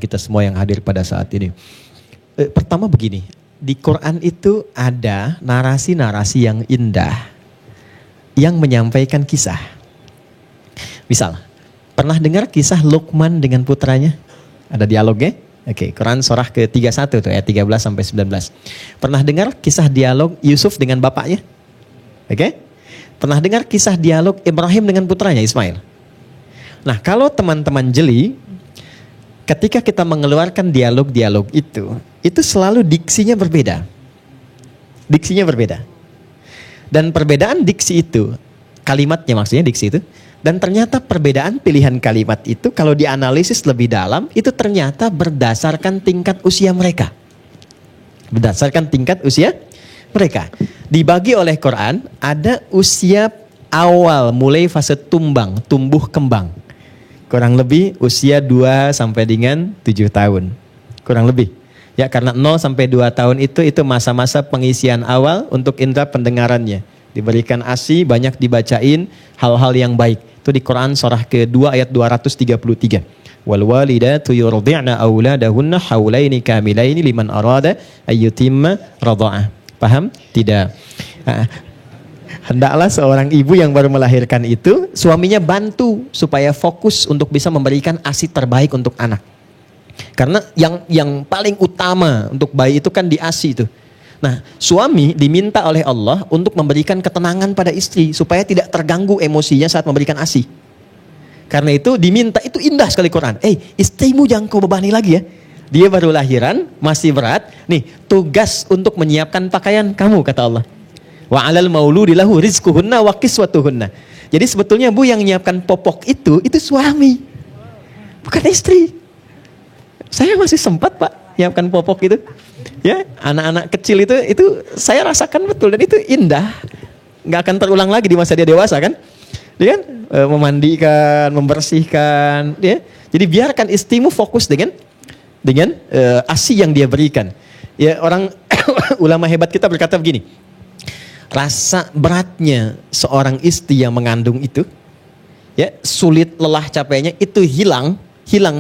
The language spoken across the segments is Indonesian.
kita semua yang hadir pada saat ini. Pertama begini, di Quran itu ada narasi-narasi yang indah yang menyampaikan kisah. Misal, pernah dengar kisah Luqman dengan putranya? Ada dialognya? Oke, Quran surah ke-31 tuh ayat 13 sampai 19. Pernah dengar kisah dialog Yusuf dengan bapaknya? Oke? Pernah dengar kisah dialog Ibrahim dengan putranya Ismail? Nah, kalau teman-teman jeli, ketika kita mengeluarkan dialog-dialog itu selalu diksinya berbeda. Diksinya berbeda. Dan perbedaan diksi itu, kalimatnya maksudnya diksi itu, dan ternyata perbedaan pilihan kalimat itu kalau dianalisis lebih dalam, itu ternyata berdasarkan tingkat usia mereka. Berdasarkan tingkat usia mereka. Dibagi oleh Quran, ada usia awal mulai fase tumbuh kembang. Kurang lebih usia 2 sampai dengan 7 tahun. Kurang lebih. Ya, karena 0 sampai 2 tahun itu masa-masa pengisian awal untuk indera pendengarannya. Diberikan ASI, banyak dibacain hal-hal yang baik. Itu di Quran surah ke-2 ayat 233. Wal walidatu yurdi'na auladahunna haulaini kamilaini liman arada ayyutimma radha'ah. Paham? Tidak. Hendaklah seorang ibu yang baru melahirkan itu, suaminya bantu supaya fokus untuk bisa memberikan ASI terbaik untuk anak. Karena yang paling utama untuk bayi itu kan di ASI itu. Nah, suami diminta oleh Allah untuk memberikan ketenangan pada istri supaya tidak terganggu emosinya saat memberikan ASI. Karena itu diminta, itu indah sekali Quran. Istrimu jangan kau bebani lagi ya. Dia baru lahiran, masih berat. Nih, tugas untuk menyiapkan pakaian kamu, kata Allah. Wa 'alal mauludi lahu rizquhunna wa kiswatuhunna. Jadi sebetulnya Bu yang menyiapkan popok itu suami. Bukan istri. Saya masih sempat Pak nyiapkan popok itu. Ya, anak-anak kecil itu saya rasakan betul dan itu indah. Nggak akan terulang lagi di masa dia dewasa kan? Dia kan memandikan, membersihkan, ya. Jadi biarkan istrimu fokus dengan ASI yang dia berikan. Ya, orang ulama hebat kita berkata begini. Rasa beratnya seorang istri yang mengandung itu, ya, sulit, lelah, capeknya itu hilang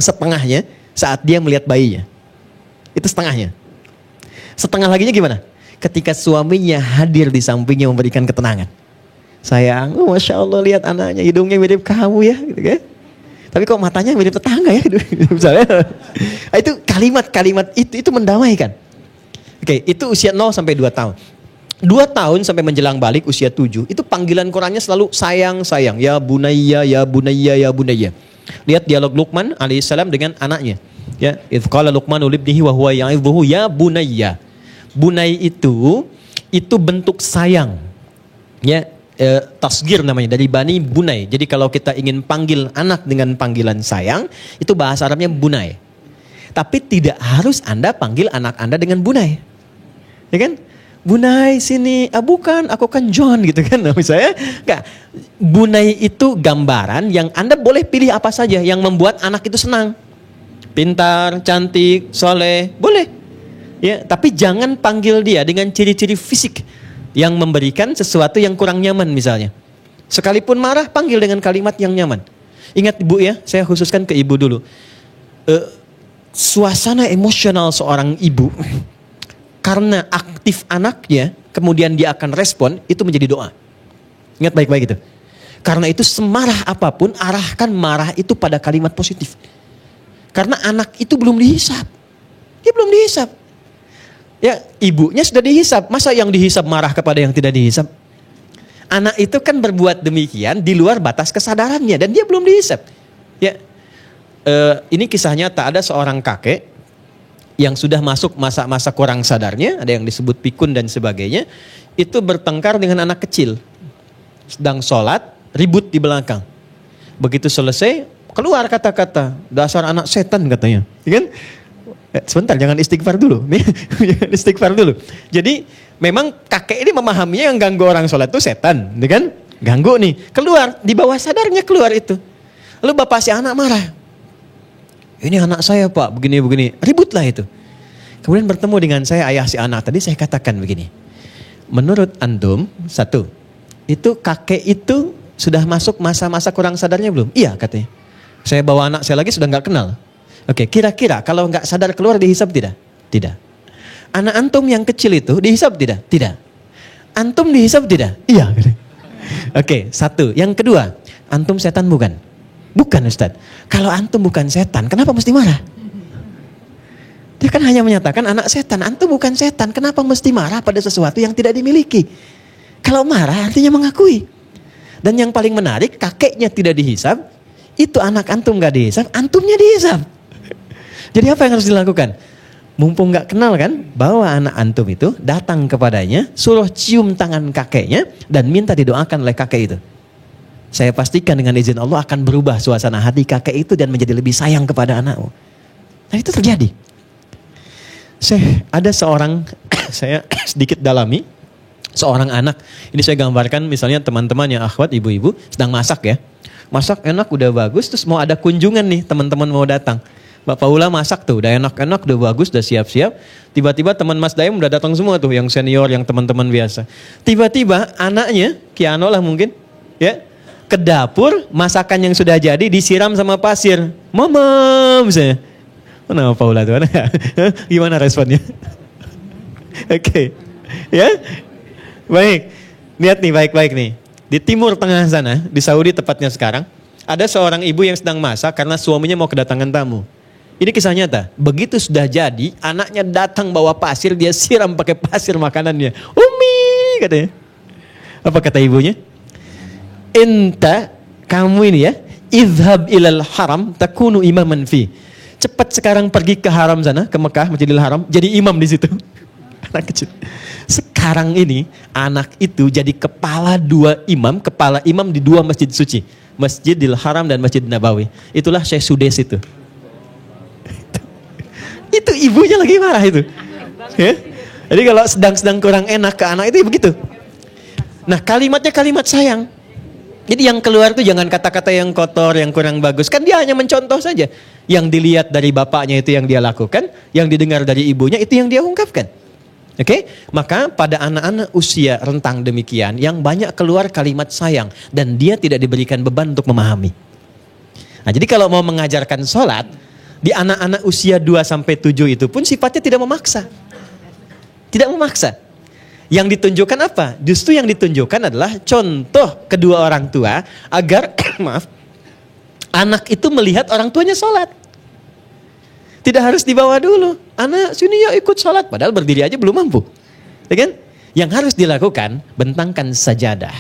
setengahnya saat dia melihat bayinya. Itu setengahnya. Setengah laginya gimana? Ketika suaminya hadir di sampingnya memberikan ketenangan. Sayang, Masya Allah lihat anaknya, hidungnya mirip kamu ya. Gitu kan? Tapi kok matanya mirip tetangga ya. Misalnya. Itu kalimat-kalimat itu mendamaikan. Oke, itu usia 0 sampai 2 tahun. 2 tahun sampai menjelang balik usia 7. Itu panggilan Qurannya selalu sayang. Ya bunayya, ya bunayya, ya bunayya. Lihat dialog Luqman alaihissalam dengan anaknya. Ya, idz qala Luqmanu libnihi wa huwa ya'idhuhu ya bunayya. Bunay itu bentuk sayang. Ya, tasgir namanya dari bani bunay. Jadi kalau kita ingin panggil anak dengan panggilan sayang, itu bahasa Arabnya bunay. Tapi tidak harus Anda panggil anak Anda dengan bunay. Ya kan? Bunay sini, bukan, aku kan John gitu kan. Nah, misalnya, enggak. Bunay itu gambaran yang Anda boleh pilih apa saja yang membuat anak itu senang. Pintar, cantik, soleh, boleh. Ya, tapi jangan panggil dia dengan ciri-ciri fisik yang memberikan sesuatu yang kurang nyaman misalnya. Sekalipun marah, panggil dengan kalimat yang nyaman. Ingat Ibu ya, saya khususkan ke Ibu dulu. Suasana emosional seorang ibu karena aktif anaknya, kemudian dia akan respon, itu menjadi doa. Ingat baik-baik itu. Karena itu semarah apapun, arahkan marah itu pada kalimat positif. Karena anak itu belum dihisap. Dia belum dihisap. Ya, ibunya sudah dihisap. Masa yang dihisap marah kepada yang tidak dihisap? Anak itu kan berbuat demikian di luar batas kesadarannya dan dia belum dihisap. Ya, ini kisahnya tak ada seorang kakek yang sudah masuk masa-masa kurang sadarnya, ada yang disebut pikun dan sebagainya, itu bertengkar dengan anak kecil. Sedang sholat, ribut di belakang. Begitu selesai, keluar kata-kata, dasar anak setan katanya. Ya kan? Sebentar, jangan istighfar dulu. Istighfar dulu. Jadi memang kakek ini memahaminya yang ganggu orang sholat itu setan. Ya kan? Ganggu nih. Keluar, di bawah sadarnya keluar itu. Lalu bapak si anak marah. Ini anak saya Pak, begini-begini. Ributlah itu. Kemudian bertemu dengan saya, ayah si anak. Tadi saya katakan begini. Menurut antum, satu, itu kakek itu sudah masuk masa-masa kurang sadarnya belum? Iya katanya. Saya bawa anak saya lagi sudah gak kenal. Oke, kira-kira kalau nggak sadar keluar dihisap tidak? Tidak. Anak antum yang kecil itu dihisap tidak? Tidak. Antum dihisap tidak? Iya. Oke, satu. Yang kedua, antum setan bukan? Bukan, Ustaz. Kalau antum bukan setan, kenapa mesti marah? Dia kan hanya menyatakan anak setan, antum bukan setan, kenapa mesti marah pada sesuatu yang tidak dimiliki? Kalau marah artinya mengakui. Dan yang paling menarik, kakeknya tidak dihisap, itu anak antum gak dihisap, antumnya dihisap. Jadi apa yang harus dilakukan? Mumpung gak kenal kan, bawa anak antum itu, datang kepadanya, suruh cium tangan kakeknya, dan minta didoakan oleh kakek itu. Saya pastikan dengan izin Allah akan berubah suasana hati kakek itu dan menjadi lebih sayang kepada anakmu. Nah itu terjadi. Ada seorang, saya sedikit dalami, seorang anak, ini saya gambarkan misalnya teman-teman yang akhwat, ibu-ibu sedang masak ya. Masak enak udah bagus, terus mau ada kunjungan nih, teman-teman mau datang. Mbak Paula masak tuh, udah enak-enak, udah bagus, udah siap-siap. Tiba-tiba teman Mas Daim udah datang semua tuh, yang senior, yang teman-teman biasa. Tiba-tiba anaknya, Kiano lah mungkin, ya, ke dapur, masakan yang sudah jadi disiram sama pasir. Mama, misalnya. Mana Paula tuh? Gimana responnya? Oke. Ya. Baik. Lihat nih baik-baik nih. Di timur tengah sana, di Saudi tepatnya sekarang, ada seorang ibu yang sedang masak karena suaminya mau kedatangan tamu. Ini kisah nyata. Begitu sudah jadi, anaknya datang bawa pasir, dia siram pakai pasir makanannya. Umi, katanya. Apa kata ibunya? Inta, kamu ini ya, idhab ilal haram takunu imaman fi. Cepat sekarang pergi ke haram sana, ke Mekah, Masjidil Haram, jadi imam di situ. Anak kecil. Sekarang ini anak itu jadi kepala imam di 2 masjid suci, Masjidil Haram dan Masjid Nabawi. Itulah Syekh Sudes itu. Itu ibunya lagi marah itu. Ya? Jadi kalau sedang kurang enak ke anak itu ya begitu. Nah kalimatnya kalimat sayang. Jadi yang keluar itu jangan kata-kata yang kotor, yang kurang bagus. Kan dia hanya mencontoh saja. Yang dilihat dari bapaknya itu yang dia lakukan, yang didengar dari ibunya itu yang dia ungkapkan. Oke? Maka pada anak-anak usia rentang demikian, yang banyak keluar kalimat sayang. Dan dia tidak diberikan beban untuk memahami. Nah jadi kalau mau mengajarkan sholat, di anak-anak usia 2-7 itu pun sifatnya tidak memaksa. Tidak memaksa. Yang ditunjukkan apa? Justru yang ditunjukkan adalah contoh kedua orang tua agar maaf, anak itu melihat orang tuanya sholat. Tidak harus dibawa dulu. Anak sini ya ikut sholat, padahal berdiri aja belum mampu. Ya kan? Yang harus dilakukan, bentangkan sajadah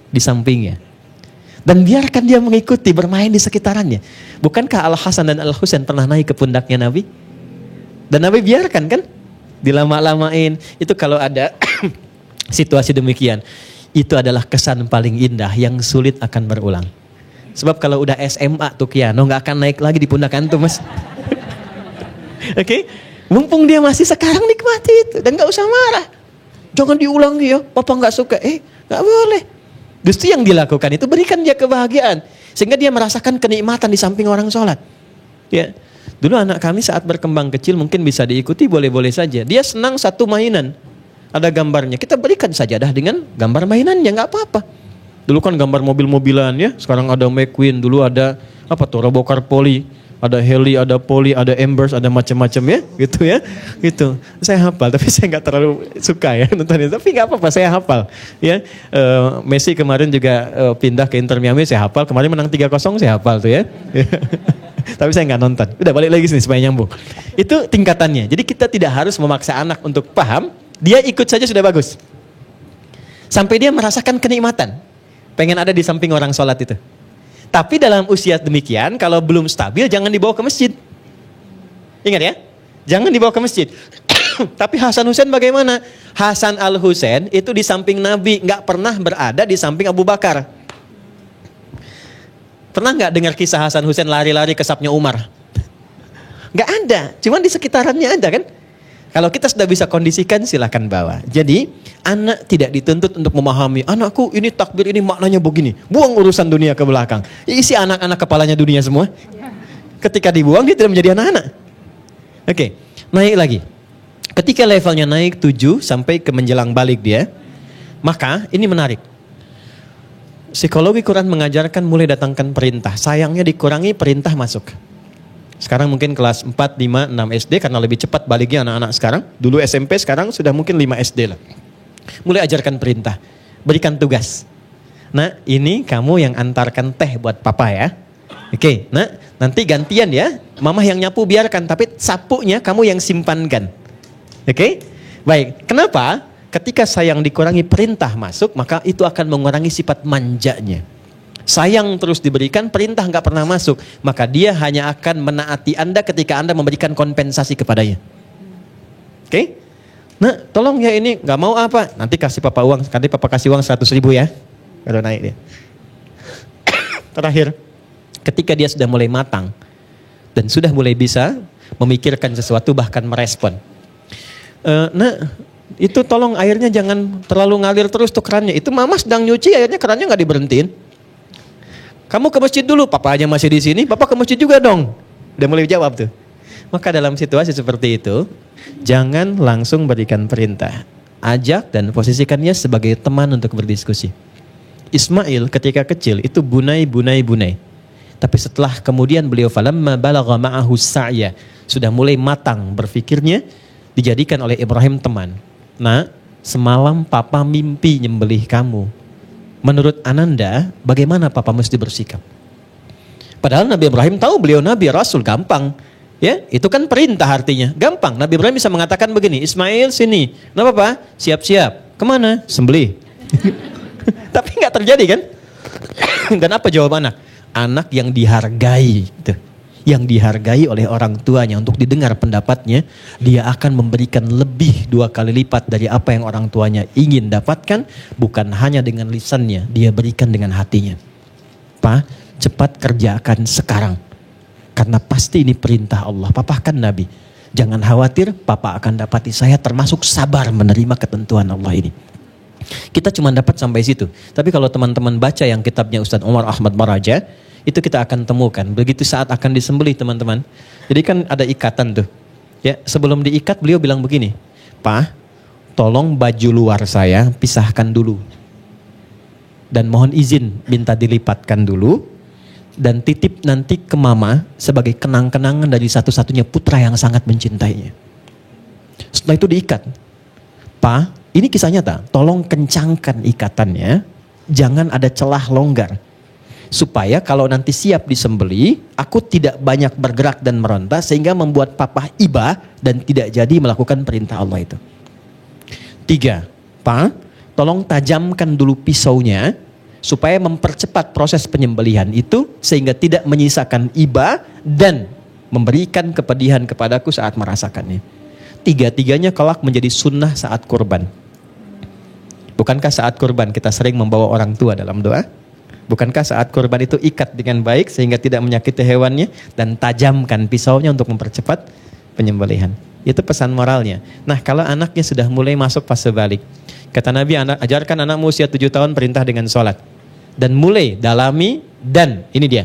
di sampingnya. Dan biarkan dia mengikuti, bermain di sekitarannya. Bukankah Al-Hasan dan Al-Husain pernah naik ke pundaknya Nabi? Dan Nabi biarkan kan? Dilama-lamain. Itu kalau ada situasi demikian, itu adalah kesan paling indah yang sulit akan berulang. Sebab kalau udah SMA tuh Kiano nggak akan naik lagi di pundak antum mas. Oke? Mumpung dia masih sekarang nikmati itu dan nggak usah marah. Jangan diulangi ya, papa nggak suka. Nggak boleh. Justru yang dilakukan itu berikan dia kebahagiaan sehingga dia merasakan kenikmatan di samping orang sholat. Ya. Dulu anak kami saat berkembang kecil mungkin bisa diikuti boleh-boleh saja. Dia senang satu mainan. Ada gambarnya. Kita berikan sajadah dengan gambar mainannya. Nggak apa-apa. Dulu kan gambar mobil-mobilan ya. Sekarang ada McQueen. Dulu ada apa tuh? Robocar Poli. Ada Heli, ada Poli, ada Embers, ada macam-macam ya. Gitu ya. Gitu. Saya hafal. Tapi saya nggak terlalu suka ya nontonnya. Tapi nggak apa-apa. Saya hafal. Ya. Messi kemarin juga pindah ke Inter Miami. Saya hafal. Kemarin menang 3-0. Saya hafal tuh ya. Tapi saya nggak nonton. Udah balik lagi sini supaya nyambung. Itu tingkatannya. Jadi kita tidak harus memaksa anak untuk paham. Dia ikut saja sudah bagus. Sampai dia merasakan kenikmatan. Pengen ada di samping orang sholat itu. Tapi dalam usia demikian, kalau belum stabil jangan dibawa ke masjid. Ingat ya. Jangan dibawa ke masjid. Tapi Hasan Husain bagaimana? Hasan Al-Husain itu di samping Nabi. Nggak pernah berada di samping Abu Bakar. Pernah nggak dengar kisah Hasan Husain lari-lari ke sapnya Umar? Nggak ada, cuman di sekitarannya ada kan? Kalau kita sudah bisa kondisikan silakan bawa. Jadi anak tidak dituntut untuk memahami, anakku ini takbir ini maknanya begini. Buang urusan dunia ke belakang. Isi anak-anak kepalanya dunia semua. Ketika dibuang dia tidak menjadi anak-anak. Oke, naik lagi. Ketika levelnya naik 7 sampai ke menjelang balik dia, maka ini menarik. Psikologi Quran mengajarkan mulai datangkan perintah. Sayangnya dikurangi perintah masuk. Sekarang mungkin kelas 4, 5, 6 SD karena lebih cepat baliknya anak-anak sekarang. Dulu SMP, sekarang sudah mungkin 5 SD lah. Mulai ajarkan perintah, berikan tugas. Nah, ini kamu yang antarkan teh buat papa ya. Oke, nah nanti gantian ya. Mama yang nyapu biarkan, tapi sapunya kamu yang simpankan. Oke? Baik, kenapa? Ketika sayang dikurangi perintah masuk, maka itu akan mengurangi sifat manjanya. Sayang terus diberikan, perintah nggak pernah masuk, maka dia hanya akan menaati Anda ketika Anda memberikan kompensasi kepadanya. Oke? Nah, tolong ya ini nggak mau apa? Nanti kasih papa uang, nanti papa kasih uang 100.000 ya. Kalau naik dia. Terakhir, ketika dia sudah mulai matang dan sudah mulai bisa memikirkan sesuatu bahkan merespon. Nah, itu tolong airnya jangan terlalu ngalir terus tuh kerannya. Itu mama sedang nyuci airnya kerannya nggak diberhentiin. Kamu ke masjid dulu, papa aja masih di sini, papa ke masjid juga dong. Udah mulai jawab tuh. Maka dalam situasi seperti itu, jangan langsung berikan perintah. Ajak dan posisikannya sebagai teman untuk berdiskusi. Ismail ketika kecil itu bunai. Tapi setelah kemudian beliau falamma balagha ma'ahu sa'ya, sudah mulai matang berfikirnya, dijadikan oleh Ibrahim teman. Nah, semalam papa mimpi nyembelih kamu. Menurut Ananda, bagaimana papa mesti bersikap? Padahal Nabi Ibrahim tahu beliau Nabi Rasul, gampang. Ya, itu kan perintah artinya. Gampang, Nabi Ibrahim bisa mengatakan begini, Ismail sini. Kenapa Pak? Siap-siap. Kemana? Sembelih. Tapi nggak terjadi kan? Dan apa jawab anak? Anak yang dihargai. Tuh. Yang dihargai oleh orang tuanya untuk didengar pendapatnya, dia akan memberikan lebih 2 kali lipat dari apa yang orang tuanya ingin dapatkan, bukan hanya dengan lisannya, dia berikan dengan hatinya. Pak, cepat kerjakan sekarang. Karena pasti ini perintah Allah. Papa kan Nabi. Jangan khawatir, Papa akan dapati saya termasuk sabar menerima ketentuan Allah ini. Kita cuma dapat sampai situ. Tapi kalau teman-teman baca yang kitabnya Ustadz Umar Ahmad Maraja, itu kita akan temukan. Begitu saat akan disembelih teman-teman. Jadi kan ada ikatan tuh. Ya, sebelum diikat beliau bilang begini, Pak, tolong baju luar saya pisahkan dulu. Dan mohon izin minta dilipatkan dulu. Dan titip nanti ke mama sebagai kenang-kenangan dari satu-satunya putra yang sangat mencintainya. Setelah itu diikat. Pak, ini kisah nyata. Tolong kencangkan ikatannya. Jangan ada celah longgar. Supaya kalau nanti siap disembeli, aku tidak banyak bergerak dan meronta sehingga membuat papa iba dan tidak jadi melakukan perintah Allah itu. 3, Pak, tolong tajamkan dulu pisaunya supaya mempercepat proses penyembelihan itu sehingga tidak menyisakan iba dan memberikan kepedihan kepadaku saat merasakannya. 3-tiganya kelak menjadi sunnah saat kurban. Bukankah saat kurban kita sering membawa orang tua dalam doa? Bukankah saat kurban itu ikat dengan baik sehingga tidak menyakiti hewannya dan tajamkan pisaunya untuk mempercepat penyembelihan. Itu pesan moralnya. Nah, kalau anaknya sudah mulai masuk fase balik. Kata Nabi, ajarkan anakmu usia 7 tahun perintah dengan sholat. Dan mulai dalami dan, ini dia.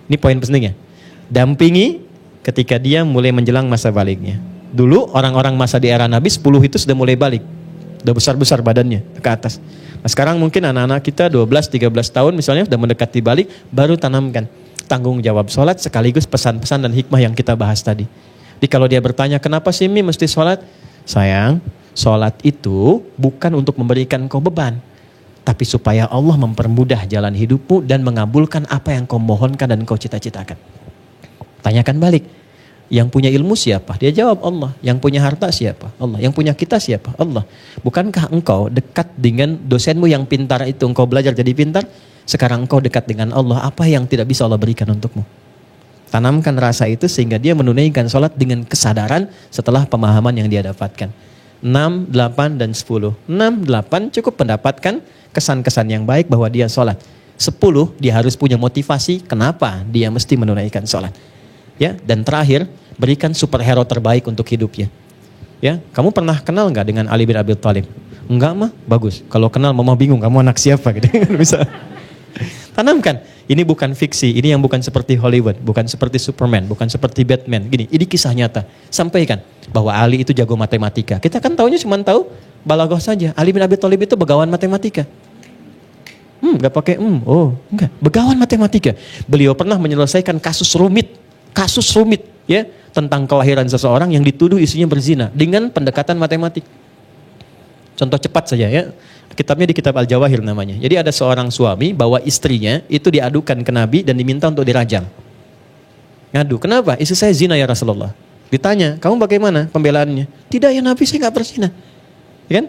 Ini poin pentingnya. Dampingi ketika dia mulai menjelang masa baliknya. Dulu orang-orang masa di era Nabi 10 itu sudah mulai balik. Udah besar-besar badannya ke atas. Nah, sekarang mungkin anak-anak kita 12-13 tahun misalnya sudah mendekati balik, baru tanamkan tanggung jawab sholat sekaligus pesan-pesan dan hikmah yang kita bahas tadi. Jadi kalau dia bertanya, kenapa sih Mi mesti sholat? Sayang, sholat itu bukan untuk memberikan kau beban, tapi supaya Allah mempermudah jalan hidupmu dan mengabulkan apa yang kau mohonkan dan kau cita-citakan. Tanyakan balik. Yang punya ilmu siapa? Dia jawab Allah. Yang punya harta siapa? Allah. Yang punya kita siapa? Allah. Bukankah engkau dekat dengan dosenmu yang pintar itu? Engkau belajar jadi pintar? Sekarang engkau dekat dengan Allah. Apa yang tidak bisa Allah berikan untukmu? Tanamkan rasa itu sehingga dia menunaikan sholat dengan kesadaran setelah pemahaman yang dia dapatkan. 6, 8, dan 10. 6, 8 cukup mendapatkan kesan-kesan yang baik bahwa dia sholat. 10 dia harus punya motivasi kenapa dia mesti menunaikan sholat. Ya, dan terakhir, berikan superhero terbaik untuk hidupnya. Ya, kamu pernah kenal nggak dengan Ali bin Abi Thalib? Enggak mah, bagus. Kalau kenal mama bingung, kamu anak siapa gitu. Bisa. Tanamkan. Ini bukan fiksi, ini yang bukan seperti Hollywood, bukan seperti Superman, bukan seperti Batman. Gini, ini kisah nyata. Sampaikan bahwa Ali itu jago matematika. Kita kan taunya cuma tahu balaghah saja. Ali bin Abi Thalib itu begawan matematika. Nggak pakai enggak. Begawan matematika. Beliau pernah menyelesaikan kasus rumit ya tentang kelahiran seseorang yang dituduh istrinya berzina dengan pendekatan matematik. Contoh cepat saja ya. Kitabnya di kitab Al-Jawahir namanya. Jadi ada seorang suami bawa istrinya itu diadukan ke Nabi dan diminta untuk dirajam. Ngadu, kenapa? Istri saya zina ya Rasulullah. Ditanya, kamu bagaimana pembelaannya? Tidak ya Nabi, saya nggak berzina. Ya kan?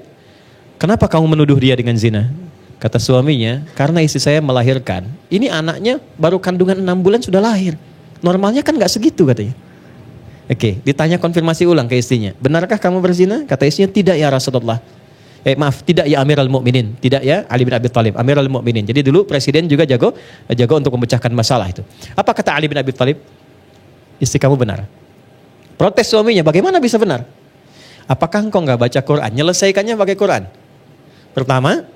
Kenapa kamu menuduh dia dengan zina? Kata suaminya, karena istri saya melahirkan. Ini anaknya baru kandungan 6 bulan sudah lahir. Normalnya kan nggak segitu katanya. Oke, ditanya konfirmasi ulang ke istrinya. Benarkah kamu berzina? Kata istrinya, tidak ya Rasulullah. Tidak ya Amirul Mukminin, tidak ya Ali bin Abi Thalib, Amirul Mukminin. Jadi dulu presiden juga jago untuk memecahkan masalah itu. Apa kata Ali bin Abi Thalib? Istri kamu benar. Protes suaminya, bagaimana bisa benar? Apakah engkau nggak baca Quran? Nyelesaikannya pakai Quran. Pertama,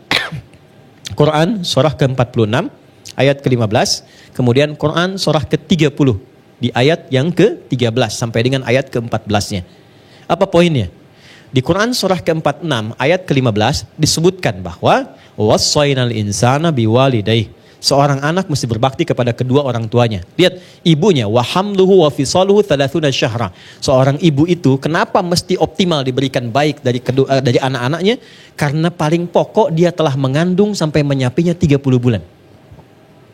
Quran surah ke-46 ayat ke-15, kemudian Quran surah ke-30 di ayat yang ke-13 sampai dengan ayat ke-14-nya. Apa poinnya? Di Quran surah ke-46 ayat ke-15 disebutkan bahwa wassaynal insana biwalidayhi. Seorang anak mesti berbakti kepada kedua orang tuanya. Lihat, ibunya wa hamluhu wa fisaluhu 30 syahra. Seorang ibu itu kenapa mesti optimal diberikan baik dari anak-anaknya? Karena paling pokok dia telah mengandung sampai menyapinya 30 bulan.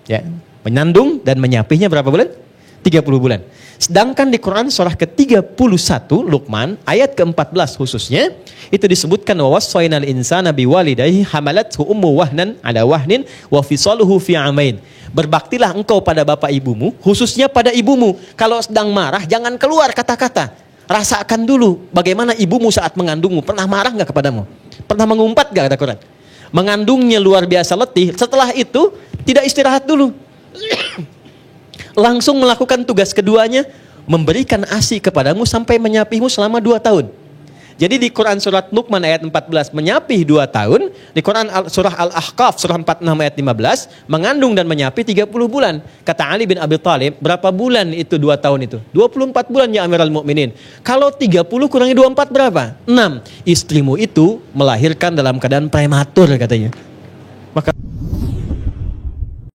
Ya, mengandung dan menyapinya berapa bulan? 30 bulan. Sedangkan di Quran surah ke-31 Luqman ayat ke-14 khususnya itu disebutkan wa wassaynal insana biwalidayhi hamalathu ummu wahnan ala wahnin wa fisaluhu fi amain. Berbaktilah engkau pada bapak ibumu, khususnya pada ibumu. Kalau sedang marah jangan keluar kata-kata. Rasakan dulu bagaimana ibumu saat mengandungmu. Pernah marah enggak kepadamu? Pernah mengumpat enggak kata Quran? Mengandungnya luar biasa letih, setelah itu tidak istirahat dulu. Langsung melakukan tugas keduanya, memberikan ASI kepadamu sampai menyapimu selama 2 tahun. Jadi di Quran surat Luqman ayat 14 menyapih 2 tahun, di Quran surah Al-Ahqaf surah 46 ayat 15 mengandung dan menyapi 30 bulan. Kata Ali bin Abi Thalib, berapa bulan itu 2 tahun itu? 24 bulan ya Amirul Mukminin. Kalau 30 kurangi 24 berapa? 6. Istrimu itu melahirkan dalam keadaan prematur katanya.